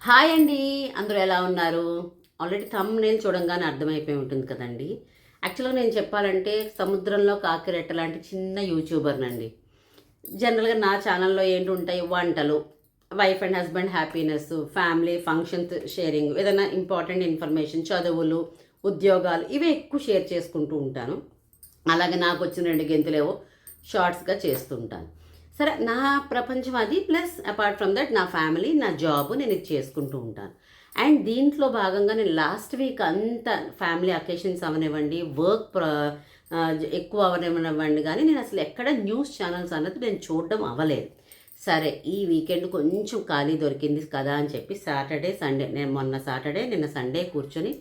Hi అండి. అందరూ ఎలా ఉన్నారు? ఆల్రెడీ థంబ్‌నెయిల్ చూడంగానే అర్థమైపోయి ఉంటుంది కదండీ! యాక్చువల్‌గా నేను చెప్పాలంటే సముద్రంలో కాకిరెట్ట లాంటి చిన్న యూట్యూబర్‌నండి. జనరల్‌గా నా ఛానల్‌లో ఏంటుంటాయి వంటలు, wife and husband happiness, family functions sharing, ఏదైనా ఇంపార్టెంట్ ఇన్ఫర్మేషన్, చదువులు, ఉద్యోగాలు ఇవే ఎక్కువ షేర్ చేసుకుంటూ ఉంటాను. అలాగే నాకొచ్చిన 2 గెంతులేవో షార్ట్స్‌గా చేస్తూ ఉంటాను. సరే నా ప్రపంచం అది ప్లస్ అపార్ట్ ఫ్రమ్ దట్ నా ఫ్యామిలీ, నా జాబ్ నేను ఇది చేసుకుంటూ ఉంటాను. అండ్ దీంట్లో భాగంగా నేను లాస్ట్ వీక్ అంతా ఫ్యామిలీ అకేషన్స్ అవనివ్వండి, ఎక్కువ అవనివ్వండి కానీ నేను అసలు ఎక్కడ న్యూస్ ఛానల్స్ అన్నది నేను చూడడం అవ్వలేదు. సరే ఈ వీకెండ్ కొంచెం ఖాళీ దొరికింది కదా అని చెప్పి సాటర్డే, సండే నేను మొన్న సాటర్డే నిన్న సండే కూర్చొని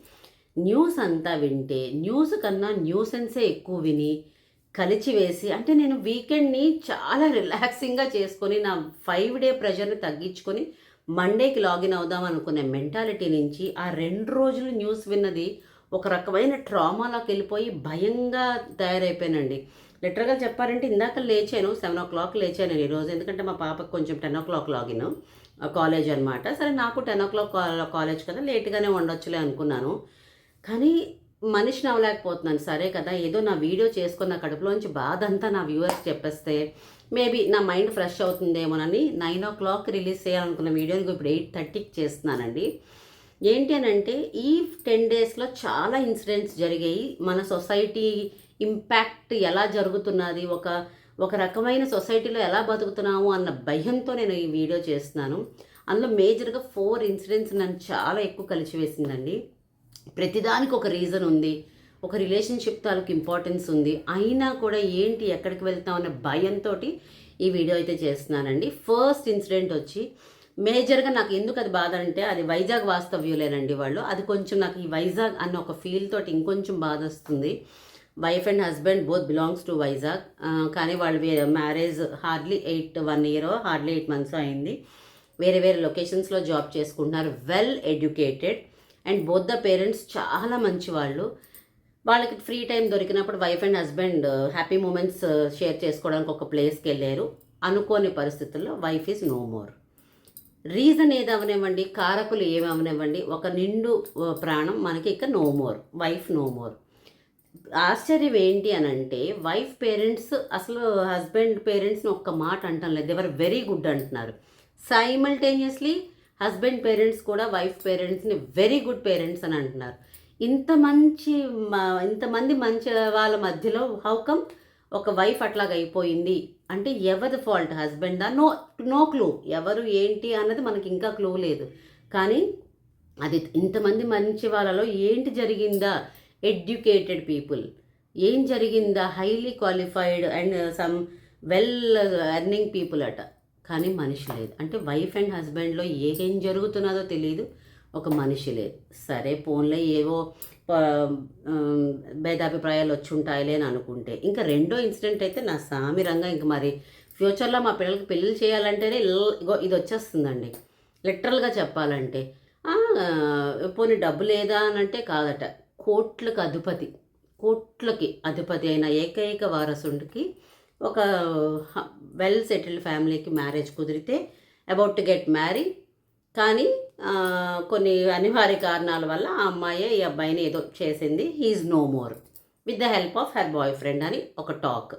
న్యూస్ అంతా వింటే న్యూస్ కన్నా న్యూసెన్సే ఎక్కువ విని కలిచివేసి అంటే నేను వీకెండ్ని చాలా రిలాక్సింగ్గా చేసుకొని నా 5 డే ప్రెషర్ని తగ్గించుకొని మండేకి లాగిన్ అవుదాం అనుకునే మెంటాలిటీ నుంచి ఆ 2 రోజులు న్యూస్ విన్నది ఒక రకమైన ట్రామాలోకి వెళ్ళిపోయి భయంగా తయారైపోయానండి. లిటరల్గా చెప్పారంటే ఇందాక లేచాను 7 o'clock లేచాను ఈరోజు. ఎందుకంటే మా పాపకు కొంచెం 10 o'clock లాగిన్ కాలేజ్ అనమాట. సరే నాకు 10 o'clock కాలేజ్ కదా లేట్గానే ఉండొచ్చులే అనుకున్నాను. కానీ మనిషిని అవ్వలేకపోతున్నాను. సరే కదా ఏదో నా వీడియో చేసుకొని నా కడుపులోంచి బాధ అంతా నా వ్యూవర్స్ చెప్పేస్తే మేబీ నా మైండ్ ఫ్రెష్ అవుతుందేమోనని 9 o'clock రిలీజ్ చేయాలనుకున్న వీడియోని ఇప్పుడు 8:30కి చేస్తున్నానండి. ఏంటి అని అంటే ఈ 10 డేస్లో చాలా ఇన్సిడెంట్స్ జరిగాయి. మన సొసైటీ ఇంపాక్ట్ ఎలా జరుగుతున్నది, ఒక ఒక రకమైన సొసైటీలో ఎలా బతుకుతున్నాము అన్న భయంతో నేను ఈ వీడియో చేస్తున్నాను. అందులో మేజర్గా 4 ఇన్సిడెంట్స్ నన్ను చాలా ఎక్కువ కలిచివేసిందండి. ప్రతిదానికి ఒక రీజన్ ఉంది, ఒక రిలేషన్షిప్ తాలూకు ఇంపార్టెన్స్ ఉంది. అయినా కూడా ఏంటి ఎక్కడికి వెళ్తాం అనే భయంతో ఈ వీడియో అయితే చేస్తున్నానండి. ఫస్ట్ ఇన్సిడెంట్ వచ్చి మేజర్గా నాకు ఎందుకు అది బాధ అంటే అది వైజాగ్ వాస్తవ్యులేనండి వాళ్ళు. అది కొంచెం నాకు ఈ వైజాగ్ అన్న ఒక ఫీల్ తోటి ఇంకొంచెం బాధ వస్తుంది. Wife and husband both belongs to Vizag. కానీ వాళ్ళు marriage hardly 1 year hardly 8 months అయింది. వేరే వేరే లొకేషన్స్లో జాబ్ చేసుకుంటున్నారు. Well educated and both the parents చాలా మంచి వాళ్ళు. వాళ్ళకి ఫ్రీ టైం దొరికినప్పుడు wife and husband happy moments share చేసుకోవడానికి ఒక ప్లేస్కి వెళ్ళారు. అనుకోని పరిస్థితుల్లో wife is no more. Reason ఏదవనివ్వండి, కారకులు ఏమవనివ్వండి, ఒక నిండు ప్రాణం మనకి ఇక no more, wife no more. ఆశ్చర్యం ఏంటి అని అంటే వైఫ్ పేరెంట్స్ అసలు హస్బెండ్ పేరెంట్స్ని ఒక్క మాట అంటాం లేదు, దేవర్ వెరీ గుడ్ అంటున్నారు. సైమల్టేనియస్లీ హస్బెండ్ పేరెంట్స్ కూడా వైఫ్ పేరెంట్స్ని వెరీ గుడ్ పేరెంట్స్ అని అంటున్నారు. ఇంతమంది మంచి వాళ్ళ మధ్యలో హౌ కమ్ ఒక వైఫ్ అట్లాగ అయిపోయింది అంటే ఎవరి ఫాల్ట్? హస్బెండా? No no clue. ఎవరు ఏంటి అన్నది మనకి ఇంకా క్లూ లేదు. కానీ అది ఇంతమంది మంచి వాళ్ళలో ఏంటి జరిగిందా? ఎడ్యుకేటెడ్ పీపుల్ ఏం జరిగిందా? Highly qualified and some well earning people అట. కానీ మనిషి లేదు. అంటే వైఫ్ అండ్ హస్బెండ్లో ఏం జరుగుతున్నదో తెలియదు, ఒక మనిషి లేదు. సరే పోన్లే ఏవో భేదాభిప్రాయాలు వచ్చి ఉంటాయిలే అని అనుకుంటే ఇంకా రెండో ఇన్సిడెంట్ అయితే నా సామిరంగా ఇంక మరి ఫ్యూచర్లో మా పిల్లలకి పెళ్ళి చేయాలంటేనే ఇది వచ్చేస్తుందండి. లిటరల్గా చెప్పాలంటే పోనీ డబ్బు లేదా అని అంటే కాదట. కోట్లకి అధిపతి అయిన ఏకైక వారసుడికి ఒక వెల్ సెటిల్డ్ ఫ్యామిలీకి మ్యారేజ్ కుదిరితే అబౌట్ టు గెట్ మ్యారీ. కానీ కొన్ని అనివార్య కారణాల వల్ల ఆ అమ్మాయే ఈ అబ్బాయిని ఏదో చేసింది. He is no more with the help of her boy friend అని ఒక టాక్.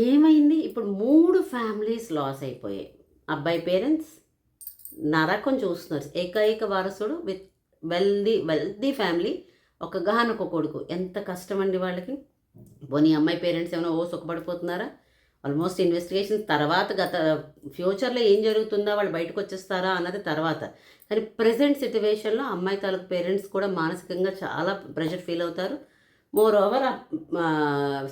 ఏమైంది? ఇప్పుడు 3 ఫ్యామిలీస్ లాస్ అయిపోయాయి. అబ్బాయి పేరెంట్స్ నరకం చూస్తున్నారు. ఏకైక వారసుడు విత్ వెల్దీ ఫ్యామిలీ, ఒకగానొక కొడుకు. ఎంత కష్టం అండి వాళ్ళకి. పోనీ అమ్మాయి పేరెంట్స్ ఏమైనా సుఖపడిపోతున్నారా? ఆల్మోస్ట్ ఇన్వెస్టిగేషన్స్ తర్వాత ఫ్యూచర్లో ఏం జరుగుతుందో వాళ్ళు బయటకు వచ్చేస్తారా అన్నది తర్వాత. కానీ ప్రజెంట్ సిచ్యువేషన్లో అమ్మాయి తాలూకు పేరెంట్స్ కూడా మానసికంగా చాలా ప్రెషర్ ఫీల్ అవుతారు. More over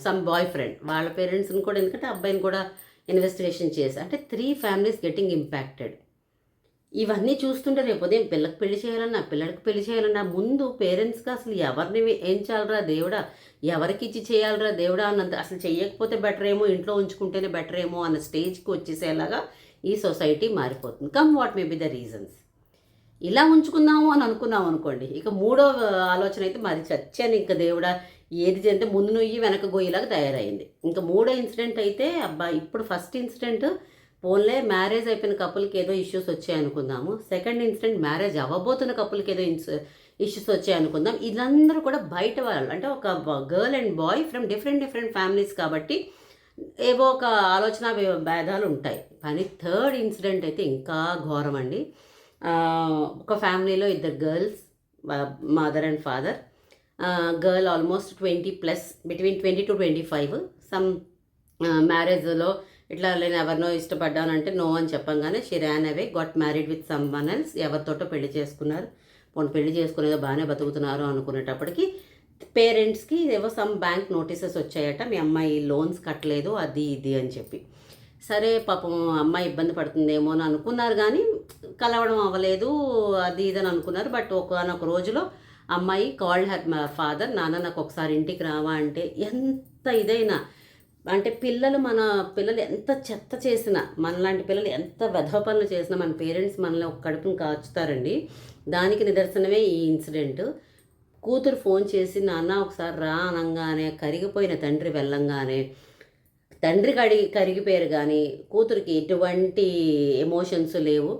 some boy friend వాళ్ళ పేరెంట్స్ని కూడా, ఎందుకంటే అబ్బాయిని కూడా ఇన్వెస్టిగేషన్ చేసి అంటే 3 ఫ్యామిలీస్ గెట్టింగ్ ఇంపాక్టెడ్. ఇవన్నీ చూస్తుంటే రేపు ఉదయం పిల్లకి పెళ్లి చేయాలన్నా ముందు పేరెంట్స్గా అసలు ఎవరిని ఏం చేయాలరా దేవుడా, ఎవరికి ఇచ్చి చేయాలరా దేవుడా అన్నంత, అసలు చెయ్యకపోతే బెటర్ ఏమో, ఇంట్లో ఉంచుకుంటేనే బెటర్ ఏమో అన్న స్టేజ్కి వచ్చేసేలాగా ఈ సొసైటీ మారిపోతుంది. Come what may be the reasons. ఇలా ఉంచుకుందాము అని అనుకున్నాం అనుకోండి, ఇక మూడో ఆలోచన అయితే మరి చచ్చాను ఇంకా దేవుడా, ఏది చేస్తే ముందు నుయ్యి వెనక గొయ్యిలాగా తయారైంది. ఇంకా మూడో ఇన్సిడెంట్ అయితే ఇప్పుడు ఫస్ట్ ఇన్సిడెంట్ పోన్లే మ్యారేజ్ అయిపోయిన కపుల్కి ఏదో ఇష్యూస్ వచ్చాయి అనుకుందాము. సెకండ్ ఇన్సిడెంట్ మ్యారేజ్ అవ్వబోతున్న కపుల్కి ఏదో ఇష్యూస్ వచ్చాయి అనుకుందాం. వీళ్ళందరూ కూడా బయట వాళ్ళు, అంటే ఒక girl and boy from different families కాబట్టి ఏవో ఒక ఆలోచన భేదాలు ఉంటాయి. కానీ థర్డ్ ఇన్సిడెంట్ అయితే ఇంకా ఘోరం అండి. ఒక ఫ్యామిలీలో ఇద్దరు girls, mother and father. Girl almost 20+, between 20 to 25. Some మ్యారేజ్లో ఇట్లా నేను ఎవరినో ఇష్టపడ్డానంటే నో అని చెప్పంగానే she ran away, got married with someone else. ఎవరితోటో పెళ్లి చేసుకున్నారు. పోనీ పెళ్లి చేసుకునేదో బాగానే బతుకుతున్నారు అనుకునేటప్పటికి పేరెంట్స్కి ఏవో సమ్ బ్యాంక్ నోటీసెస్ వచ్చాయట, మీ అమ్మాయి లోన్స్ కట్టలేదు అది ఇది అని చెప్పి. సరే పాపం అమ్మాయి ఇబ్బంది పడుతుందేమో అని అనుకున్నారు, కానీ కలవడం అవ్వలేదు అది ఇది అని అనుకున్నారు. బట్ ఒకనొక రోజులో అమ్మాయి కాల్డ్ హర్ ఫాదర్, నాన్న నాకు ఒకసారి ఇంటికి రావా అంటే, ఎంత ఇదైనా అంటే మన పిల్లలు ఎంత చెత్త చేసినా, మనలాంటి పిల్లలు ఎంత వెధవ పనులు చేసినా మన పేరెంట్స్ మనల్ని ఒక కడుపుని కాచుతారండి. దానికి నిదర్శనమే ఈ ఇన్సిడెంట్. కూతురు ఫోన్ చేసి నాన్న ఒకసారి రా అనగానే కరిగిపోయిన తండ్రి వెళ్ళంగానే, తండ్రి కరిగిపోయారు కానీ కూతురికి ఎటువంటి ఎమోషన్స్ లేవు.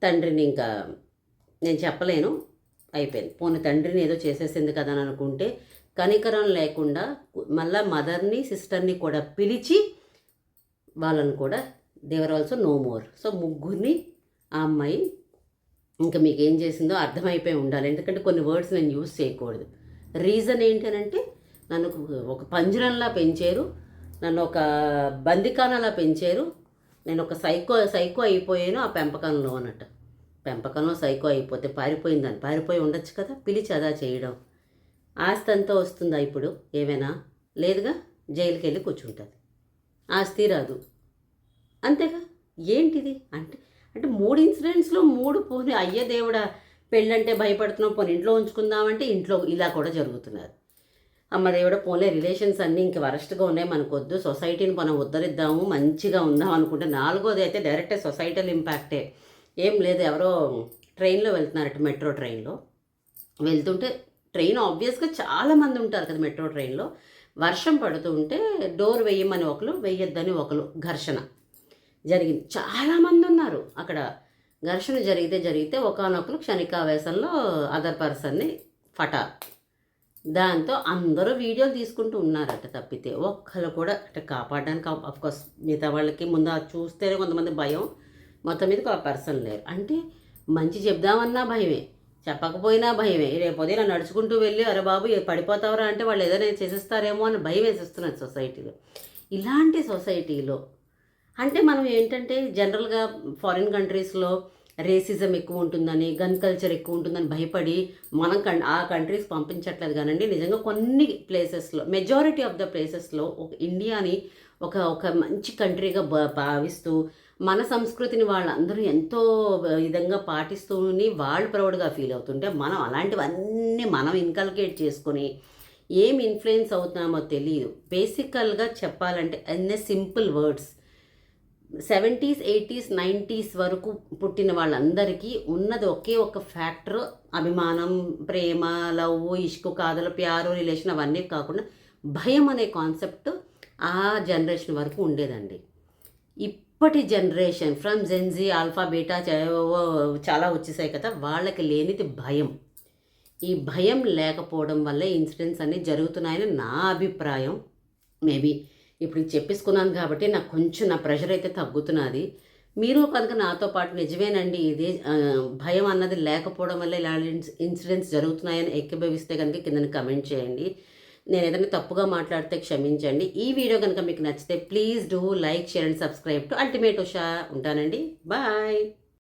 తండ్రిని ఇంకా నేను చెప్పలేను, అయిపోయింది. పోనీ తండ్రిని ఏదో చేసేసింది కదా అని అనుకుంటే, కనికరం లేకుండా మళ్ళీ మదర్ని సిస్టర్ని కూడా పిలిచి వాళ్ళని కూడా దేవర్ ఆల్సో నో మోర్. సో ముగ్గురిని ఆ అమ్మాయి ఇంకా మీకు ఏం చేసిందో అర్థమైపోయి ఉండాలి. ఎందుకంటే కొన్ని వర్డ్స్ నేను యూజ్ చేయకూడదు. రీజన్ ఏంటనంటే, నన్ను ఒక పంజరంలా పెంచారు, నన్ను ఒక బందికానలా పెంచారు, నేను ఒక సైకో అయిపోయాను ఆ పెంపకంలో అన్నట్టు. పెంపకంలో సైకో అయిపోతే పారిపోయి ఉండొచ్చు కదా, పిలిచి అదా చేయడం. ఆస్తి అంతా వస్తుందా ఇప్పుడు? ఏమైనా లేదుగా, జైలుకి వెళ్ళి కూర్చుంటుంది, ఆస్తి రాదు, అంతేగా. ఏంటిది అంటే 3 ఇన్సిడెంట్స్లో 3 పోనీ అయ్యే దేవుడా, పెళ్ళంటే భయపడుతున్నాం, పోనీ ఇంట్లో ఉంచుకుందామంటే ఇంట్లో ఇలా కూడా జరుగుతున్నారు. అమ్మ దేవుడా, పోలే రిలేషన్స్ అన్నీ ఇంక వరస్ట్గా ఉన్నాయి, మనకొద్దు, సొసైటీని మనం ఉద్ధరిద్దాము, మంచిగా ఉందాం అనుకుంటే 4వది అయితే డైరెక్టే సొసైటల్ ఇంపాక్టే. ఏం లేదు, ఎవరో ట్రైన్లో వెళ్తున్నారట, మెట్రో ట్రైన్లో వెళ్తుంటే, ట్రైన్ ఆబ్వియస్గా చాలామంది ఉంటారు కదా మెట్రో ట్రైన్లో, వర్షం పడుతూ ఉంటే డోర్ వేయమని ఒకరు, వేయొద్దని ఒకరు ఘర్షణ జరిగింది. చాలామంది ఉన్నారు అక్కడ. ఘర్షణ జరిగితే ఒకనొకరు క్షణికావేశంలో అదర్ పర్సన్ని ఫటార్. దాంతో అందరూ వీడియోలు తీసుకుంటూ ఉన్నారట. తప్పితే ఒక్కరు కూడా అంటే కాపాడడానికి, అఫ్కోర్స్ మిగతా వాళ్ళకి ముందు చూస్తేనే కొంతమంది భయం, మొత్తం మీదకి ఆ పర్సన్ లేరు. అంటే మంచి చెప్దామన్నా భయమే, చెప్పకపోయినా భయమే. రేపు ఇలా నడుచుకుంటూ వెళ్ళి అరే బాబు పడిపోతావరా అంటే వాళ్ళు ఏదైనా చేసేస్తారేమో అని భయం వేసేస్తున్నారు సొసైటీలో. ఇలాంటి సొసైటీలో అంటే మనం ఏంటంటే జనరల్గా ఫారిన్ కంట్రీస్లో రేసిజం ఎక్కువ ఉంటుందని, గన్ కల్చర్ ఎక్కువ ఉంటుందని భయపడి మనం ఆ కంట్రీస్ పంపించట్లేదు. కానండి నిజంగా కొన్ని ప్లేసెస్లో, మెజారిటీ ఆఫ్ ద ప్లేసెస్లో ఒక ఇండియాని ఒక మంచి కంట్రీగా భావిస్తూ మన సంస్కృతిని వాళ్ళందరూ ఎంతో విధంగా పాటిస్తూని వాళ్ళు ప్రౌడ్గా ఫీల్ అవుతుంటే, మనం అలాంటివన్నీ మనం ఇన్కల్కేట్ చేసుకొని ఏం ఇన్ఫ్లుయెన్స్ అవుతున్నామో తెలియదు. బేసికల్గా చెప్పాలంటే అన్ని simple words, 70s, 80s, 90s వరకు పుట్టిన వాళ్ళందరికీ ఉన్నది ఒకే ఒక ఫ్యాక్టర్, అభిమానం, ప్రేమ, లవ్, ఇష్కు, కాదలు, ప్యారు, రిలేషన్ అవన్నీ కాకుండా భయం అనే కాన్సెప్ట్ ఆ జనరేషన్ వరకు ఉండేదండి. ఇప్పటి generation from Gen Z, alpha, beta చాలా వచ్చేసాయి కదా, వాళ్ళకి లేనిది భయం. ఈ భయం లేకపోవడం వల్ల ఇన్సిడెంట్స్ అన్నీ జరుగుతున్నాయని నా అభిప్రాయం. మేబీ ఇప్పుడు చెప్పేసుకున్నాను కాబట్టి నాకు కొంచెం నా ప్రెషర్ అయితే తగ్గుతున్నది. మీరు కనుక నాతో పాటు నిజమేనండి ఇదే భయం అన్నది లేకపోవడం వల్ల ఇలాంటి ఇన్సిడెంట్స్ జరుగుతున్నాయని ఏకీభవిస్తే కనుక కింద కమెంట్ చేయండి. నేను ఏదైనా తప్పుగా మాట్లాడితే క్షమించండి. ఈ వీడియో కనుక మీకు నచ్చితే please do like, share and subscribe to ultimate Usha. ఉంటానండి, బాయ్.